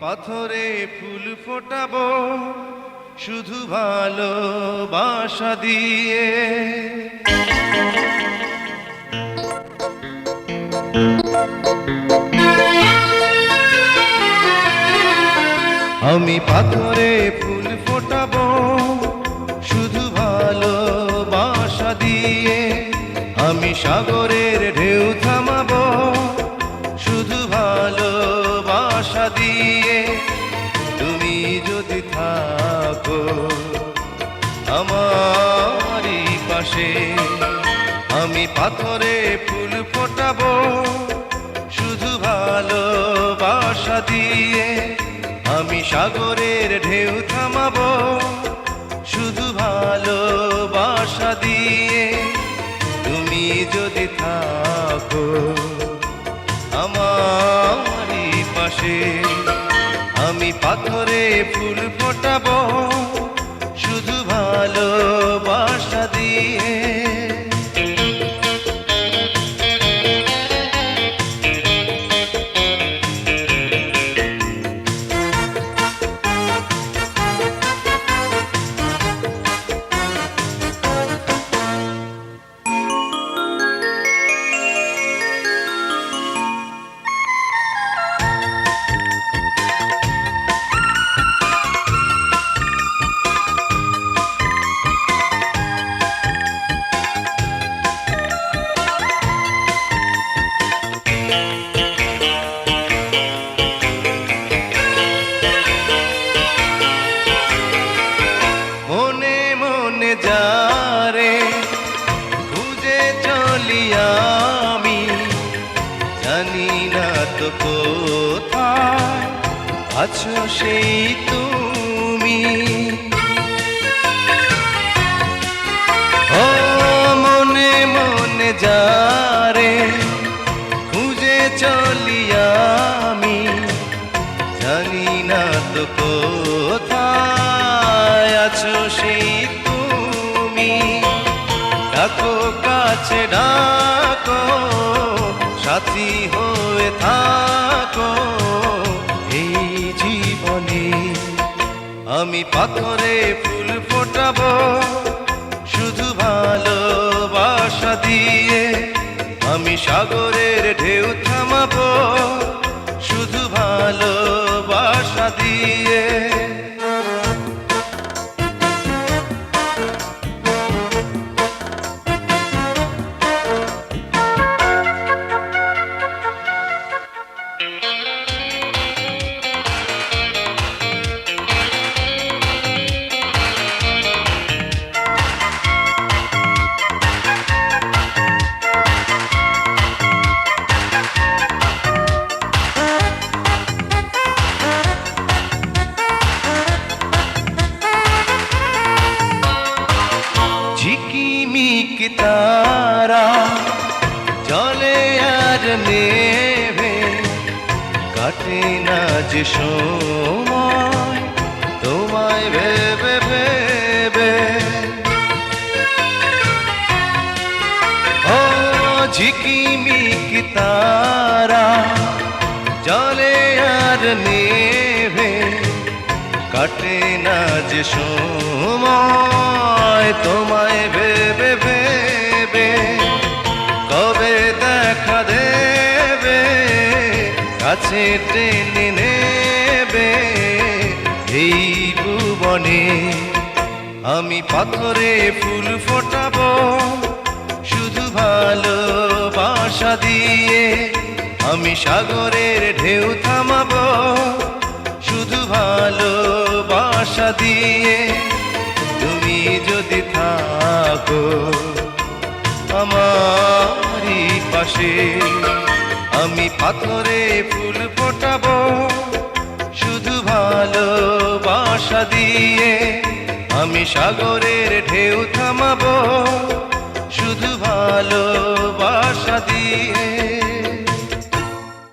পাথরে ফুল ফোটাবো শুধু ভালোবাসা দিয়ে। আমি পাথরে ফুল ফোটাবো শুধু ভালোবাসা দিয়ে। আমি সাগরের ঢেউ থামাবো শুধু ভালোবাসা দিয়ে। তুমি যদি থাকো আমারই পাশে, আমি পাথরে ফুল ফোটাবো শুধু ভালোবাসা দিয়ে। আমি সাগরের ঢেউ থামাবো শুধু ভালোবাসা দিয়ে। তুমি যদি থাকো আমারই পাশে, আমি পাথরে ফুল ফোটাবো শুধু ভালোবাসা দিয়ে। যারে খুঁজে চলি আমি, জানি না তো কোথায় আছো সেই তুমি। ও মনে মনে যারে খুঁজে চলি আমি, জানি না তো কোথায় আছো সেই তুমি। ডাকো কাছে ডাকো, সাথী হয়ে থাকো এই জীবনে। আমি পাথরে ফুল ফোটাবো শুধু ভালোবাসা দিয়ে। আমি সাগরের ঢেউ থামাবো শুধু ভালোবাসা দিয়ে। ঝিকিমিক তারা জলে আর নেভে, কাটে না যে সময় তোমায় ভেবে ভেবে। ও ঝিকিমিক তারা জলে আর নেভে, কাটে না যে সময় তোমায় ভেবে ভেবে। কবে দেখা দেবে কাছে টেনে নেবে এই ভুবনে। আমি পাথরে ফুল ফোটাবো শুধু ভালোবাসা দিয়ে। আমি সাগরের ঢেউ থামাবো শুধু ভালোবাসা দিয়ে। তুমি যদি থাকো আমারই পাশে, আমি পাথরে ফুল ফোটাবো শুধু ভালোবাসা দিয়ে। আমি সাগরের ঢেউ থামাবো শুধু ভালোবাসা দিয়ে।